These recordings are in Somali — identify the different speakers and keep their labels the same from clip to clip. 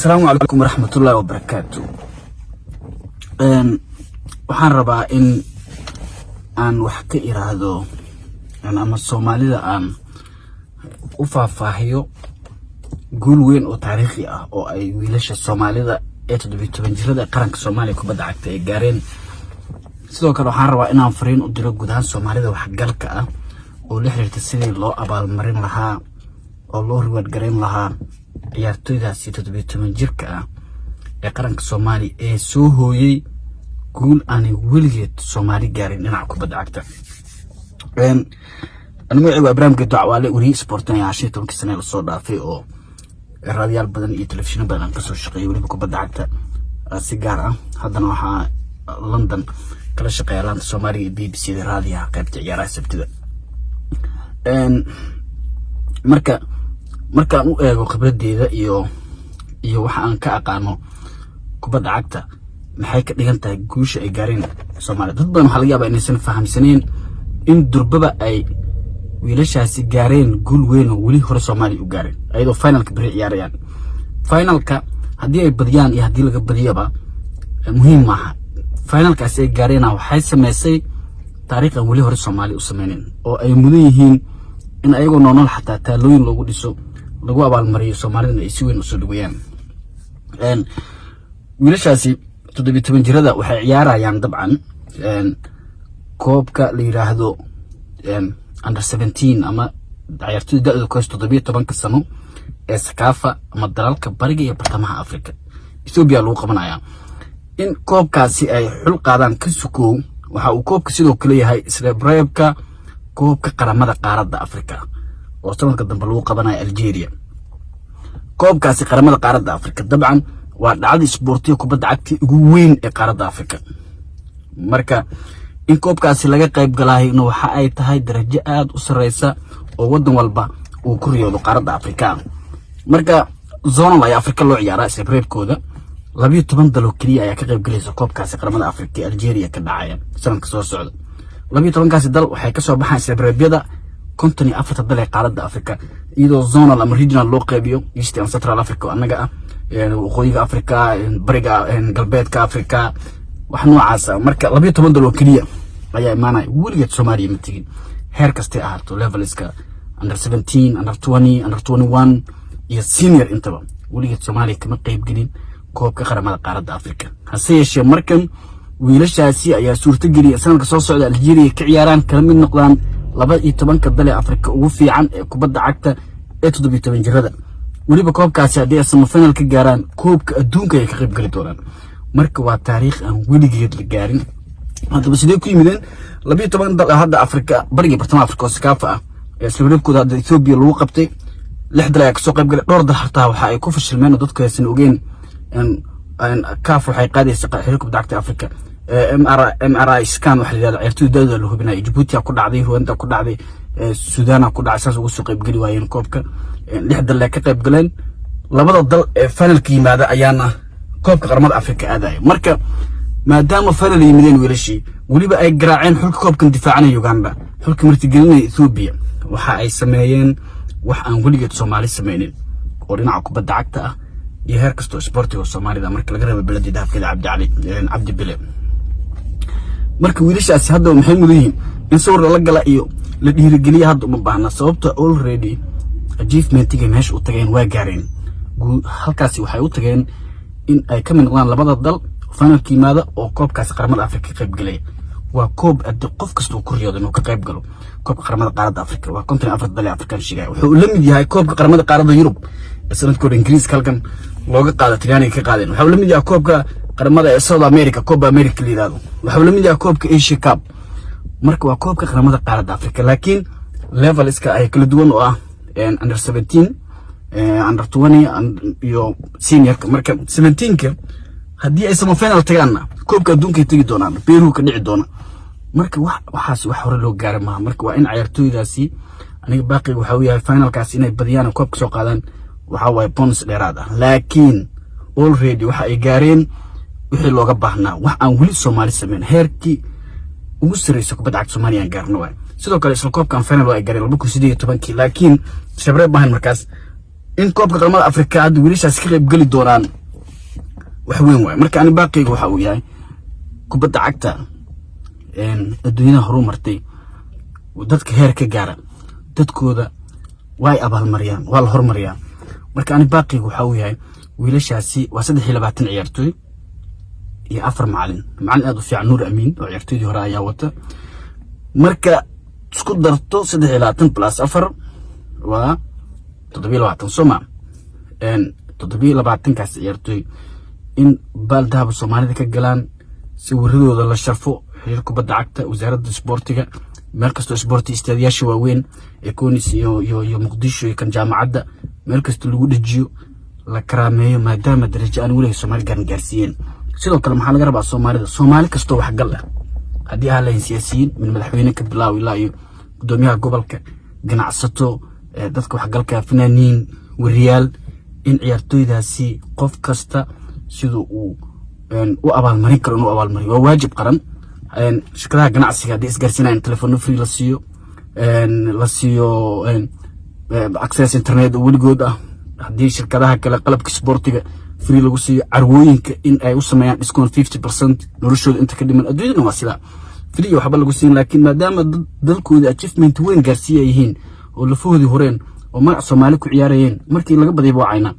Speaker 1: السلام عليكم ورحمة الله وبركاته. waxaan rabaa in aan wax ka iraahdo ama Soomaalida aan u faahfaahiyo guul weyn oo taariikhi ah oo ay wiilasha Soomaalida ee 17 jirada qaranka Soomaaliya ku badacagta ay gaareen. sidoo kale waxaan rabaa in aan fariin u diro gudaha Soomaalida wax galka ah oo la xiriirta sidii loo abaalmarin lahaa oo loo reward gareyn lahaa ciyaartoydaasi 17 jirka ah ee qaranka Soomaaliya ee soo hooyay guul aan weligeed Soomaali gaarin dhinaca kubadda cagta. أنا معي وإبراهيم قد دعوة وري سبورتنا يا عشرة تونك سنة الصودا في أو الراديال بدن تلفزيون بدن كسر شقي ولي بكو بدأ عكتا سيجارة هذا نوعها لندن كلا شقي لندن سومالي بي بي سي الراديا قيبت عيارة سبتدا مركا مو إيجو خبرت دي ذا iyo waxa aan ka aqaano kubadda cagta maxay ka dhigan tahay guusha ay gaareen Soomaaliya. dad badan waxa laga yaabaa inaysan fahamsaneen in durbaba ay wiilashaasi gaareen guul weyn oo wali hore Soomaaliya u gaareen ayadoo finalka bari ciyaarayaan. finalka haddii ay badiyaan iyo haddii laga badiyaba muhiim maaha. finalkaasi ay gaareen waxay sameysay taariikh aan wali hore Soomaaliya u sameeyeen oo ay mudan yihiin in ayagoo nool xataa taalooyin loogu dhiso lagu abaalmariyo Soomaalida ay si weyn u soo dhaweeyaan. wiilashaasi 17 jirada waxay ciyaarayaan dabcan koobka la yiraahdo under 17 ama ciyaartoyda da'da ku haysto 17 sano ee Sakafa ama dalalka bariga iyo bartamaha Afrika. Ethiopia lagu qabanayaa in koobkaasi ay xul qaadaan ka sukow. waxa uu koobka sidoo kale yahay isreebreebka koobka qaramada qaaradda Afrika oo sanadka dambe lagu qabanayo Algeria. koobkaasi qaramada qaaradda Afrika dabcan waa dhacdo isboortiga kubadda cagta ugu weyn ee qaaradda Afrika. marka in koobkaasi laga qayb galaayna waxa ay tahay darajo aad u sareysa oo wadan walba uu ku riyoodo qaaradda Afrika. marka zona ay Afrika loo ciyaaraa isreebreebkooda 12 dal oo kaliya ayaa ka qayb galaysa koobkaasi qaramada Afrika ee Algeria ka dhacaya sanadka soo socda. 12kaasi dal waxay ka soo baxaan isreebreebyada 54 dal ee qaaradda Afrika iyadoo zonal ama regional loo qaybiyo East and Central Africa anaga ah waqooyiga Afrika bariga galbeedka Afrika wax noocaas ah. marka 12 dal oo kaliya ayaa imaanay weligeed Soomaaliya ma tagin heer kasta ahaato leveliska under 17 under 20 under 21 iyo senior intaba weligeed Soomaaliya kama qayb gelin koobka qaramada qaaradda Afrika. hase yeeshee markan wiilashaasi ayaa suurta geliyay sanadka soo socda Algeria ka ciyaaraan kala mid noqdaan 12 dal ee Afrika ugu fiican ee kubadda cagta ee 17 jirada. waliba koobkaasi haddii ay semifinal ka gaaraan koobka adduunka ay ka qayb gali doonaan. marka waa taariikh aan weligeed la gaarin. haddaba sidee ku yimideen 12 dal hadda Afrika bariga bartamaha Afrika oo Sakafa ah ee isreebreebkooda hadda Ethiopia lagu qabtay 6 dal ayaa ka soo qayb galay. dhowr dal xataa waxa ay ku fashilmeen dadku aysan ogeen CAF waxay qaadaysaa xiriirka kubadda cagta Afrika. MRI scan waxa la yiraahdo ciyaartoyda la hubinayo Djibouti ku dhacday, Rwanda ku dhacday, Sudan ku dhacay saas ugu soo qayb gali waayeen koobka. 6 dal ka qayb galeen. labada dal ee finalka yimaada ayaana koobka qaramada Afrika aaday. marka maadaama final yimideen wiilashii waliba ay garaaceen xulka koobkan difaacanaya Uganda xulka martigelinaya Ethiopia waxa ay sameeyeen wax aan weligeed Soomaali sameeynin oo dhinaca kubadda cagta ah iyo heer kasta isboortiga Soomaalida marka laga reebo beledii dahabkeeda Cabdi Bile. marka wiilashaasi hadda maxay mudan yihiin in sawir la gala iyo la dhiirigeliyo hadda uma baahna sababta already achievementiga meesha u tageen waa gaareen. halkaasi waxay u tageen in ay ka mid noqdaan labada dal finalka yimaada oo koobkaasi qaramada Afrika ka qayb galay. waa koob aad qof kasta uu ku riyoodo inuu ka qayb galo koobka qaramada qaaradda Afrika. waa 54 dal ee Afrika shiga wuxuu la mid yahay koobka qaramada qaaradda Yurub ee sanadkooda Ingiriiska halkan looga qaado Talyaaniga ka qaadeen. wuxuu la mid yahay koobka qaramada ee South America Copa America liidado. wuxuu la mid yahay koobka Asia Cup. marka waa koobka qaramada qaaradda Afrika laakiin level iska ay kala duwan oo ah under 17 under 20 iyo senior. marka 17ka haddii ay semifinal tagaana koobka adduunka ay tagi doonaan Peru ka dhici doona. marka waxaas wax hore loo gaaray ma. marka waa in ciyaartoydaasi aniga baaqi waxa uu yahay finalkaas inay badiyaan koobka soo qaadaan waxa way bonus dheeraad ah. laakiin already waxa ay gaareen wixii looga baahnaa wax aan wali Soomaali sameyn heerkii ugu sareysa kubadda cagta Soomaaliya gaarno. sidoo kale isla koobkan final ay gaareen 2018 laakiin shabeelle baahan markaas in koobka qaramada Afrika hadda wiilashaas ka qayb gali doonaan wax weyn waay marka ani baaqayga waxa uu yahay kubadda cagta adduunyada horumartay dadka heer ka gaara dadkooda way abaalmariyaan waa la hormariyaan marka ani baaqayga waxa uu yahay wiilashaasi waa 23 ciyaartoy iyo 4 macallin aad u fiican Nuur Amiin oo ciyaartoydii hore ayaa wata marka isku darto 23 plus 4 waa 27 Soma 27 kaas ciyaartoy in baaldahaba Soomaalida ka galaan si waradooda la sharfo xiriirka kubadda cagta wasaaradda isboortiga meel kasto isboorti istaadiyaasha waaweyn ee Koonis iyo Muqdisho iyo kan jaamacadda meel kasto lagu dhajiyo la karaameeyo maadaama darajo aan weli Soomaali gaarsiiyeen sidoo kale maxaa laga rabaa Soomaali kasto wax gal ah hadii aan la siyaasiyiin min madaxweyne ka bilaaw ilaa iyo gudoomiyaha gobolka ganacsato dadka wax galka fanaaniin wariyaal in ciyaartoydaasi qof kasta sidoo uu u abaalmarin karo inuu abaalmariyo waa waajib qaran shirkadaha ganacsiga hadii isgaarsiinayaan telefoon free la siiyo access internet weligood ah hadii shirkadaha kale qalabka sportiga free lagu siiyo carwooyinka in ay u sameeyaan discount 50% noloshooda inta ka dhiman adduunyada waa sida free waxba lagu siin laakiin maadaama dalkooda achievement weyn gaarsiiyay yihiin oo la foodi horeen oo magac Soomaali ku ciyaarayeen markii laga badiyay wacayna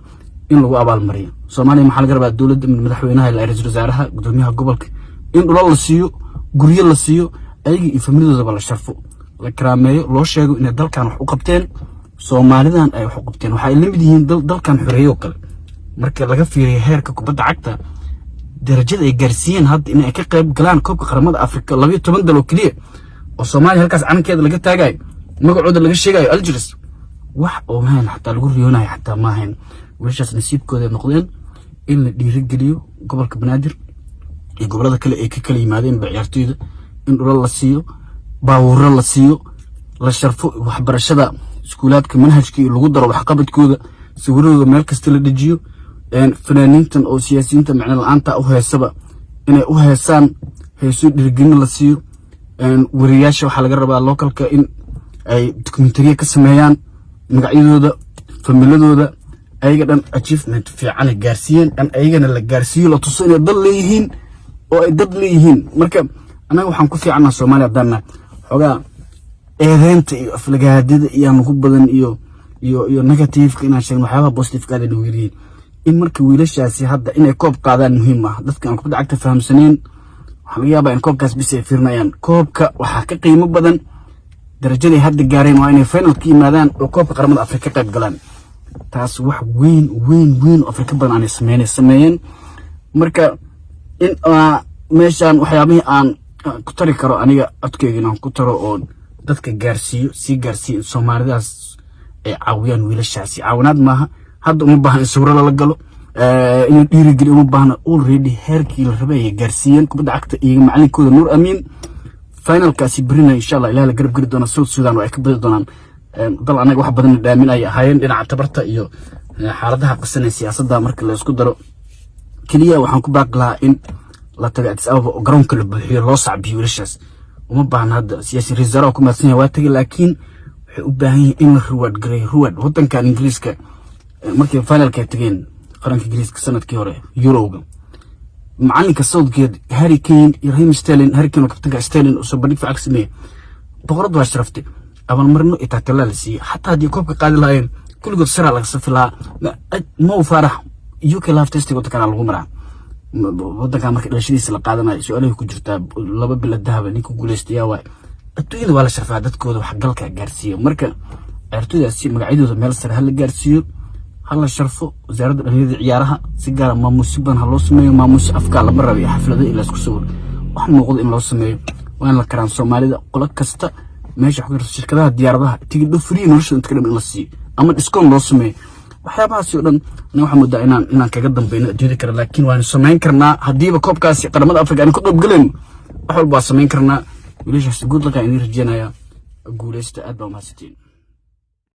Speaker 1: in lagu abaalmariyo Soomaaliya maxaa laga rabaa dawladda madaxweynaha ilaa ra'iisul wasaaraha gudoomiyaha gobolka in dhul la siiyo guryo la siiyo ayaga iyo familidooda la sharfo la karaameeyo loo sheego in dalkan wax u qabteen Soomaalidan ay wax u qabteen waxa ay lamid yihiin dalkan xoreeyo kale marka laga fiiriyo heerka kubadda cagta darajada ay gaarsiiyeen hadda in ay ka qayb galaan koobka qaramada Afrika 12 dal oo kaliya oo Soomaaliya halkaas calankeeda laga taagay magacooda laga sheegayo Algiers wax oo maahan xataa lagu riyoonayo xataa maahan wiilashaas nasiibkooda noqdeen in la dhiirigeliyo gobolka Banaadir iyo gobolada kale ay ka kala yimaadeen ciyaartoyda in dhul la siiyo baawuro la siiyo la sharfo waxbarashada iskuulaadka manhajka lagu daro wax qabadkooda sawirada meel kasta la dhajiyo fanaaniintan oo siyaasiyiinta macna la'aanta u heesaba inay u heesaan heeso dhirgelin la siiyo wariyaasha waxa laga rabaa localka in ay documentary ka sameeyaan magacyadooda familiadooda ayaga dhan achievement fiican gaarsiiyeen an ayagana la gaarsiiyo la tuso inay dad leeyihiin oo ay dad leeyihiin marka anaga waxaan ku fiicnaa Soomaaliya dadna xogaa eedeenta iyo aflagaadida iyo aan ku badan iyo negative ka inaan sheegno waxyaaba positive ka leeyahay wiilii in marka wiilashaasi hadda inay koob qaadaan muhiim ah dadka aan kubadda cagta fahamsaneen waxa laga yaabaa in koobkaas bis ay fiirnayaan koobka waxa ka qiimo badan darajada hadda gaareen waa inay final ka yimaadaan oo koobka qaramada Afrika qayb galaan taas wax weyn Afrika badan aan sameeyeen marka in meeshan waxyaabihii aan ku tari karo aniga adkeyga inaan ku taro oo dadka gaarsiiyo Soomaalidaas ay caawiyaan wiilashaasi caawinaad maaha hadda uma baahan sawirada la galo in dhiirigeliyo uma baahna already heerkii la rabay gaarsiiyeen kubadda cagta iyo macallinkooda Nuur Amiin finalkaasi birina insha Allah ilaahay la garab gari doona South Sudan oo ay ka badi doonaan dal anaga wax badan dhaamin ay ahaayeen dhinaca tabarta iyo xaaladaha qasan siyaasadda marka la isku daro kaliya waxaan ku baaqlaa in la tago Addis Ababa oo garoonka la buuxiyo loo sacbiyo wiilashaas uma baahna hadda siyaasi risaaro ku maadsan yahay waa tagay laakiin waxay u baahan yihiin in la ruwaad wadankan Ingiriiska markii finalka tageen qaranka Ingiriiska sanadkii hore Euroga macalinka Southgate Harry Kane iyo Raheem Sterling kabtanka Sterling oo soo bandhig fiican sameeyay boqoradu waa sharaftay abaalmarino itaatala la siiyay hatta hadii koobka qaadi lahayn kulligood sara laga safilaa Mo Farah UK Live Testing oo kana lagu maraa wadanka markii dhalashadiisa la qaadanayo su'aalaha ku jirta 2 bil dahab ninka guuleystay waa adduunyada waa la sharfaa dadkooda wax galka gaarsiiyo marka ciyaartoydaasi magacyadooda meel sare hal gaarsiiyo hal sharfo wasaaradda dhalinyarada ciyaaraha si gaar ah maamuusiban hal loo sameeyo maamuus afka la barayo xaflado ila isku soo wax muuqdo in loo sameeyo waa in la karaan Soomaalida qolo kasta meesha xogta shirkadaha diyaaradaha tigidho free nolosha inta ka dhiman la siiyo ama discount loo sameeyo waxyaabahaas oo dhan waxa muddo inaan kaga dambeeyno adduunyada kale laakiin waan sameyn karnaa hadiiba koobkaasi qaramada Afrika aan ku qayb galeen wax walba sameyn karnaa wiilashaas guud laga in rajeenaya guuleysta aad baa mahadsantiin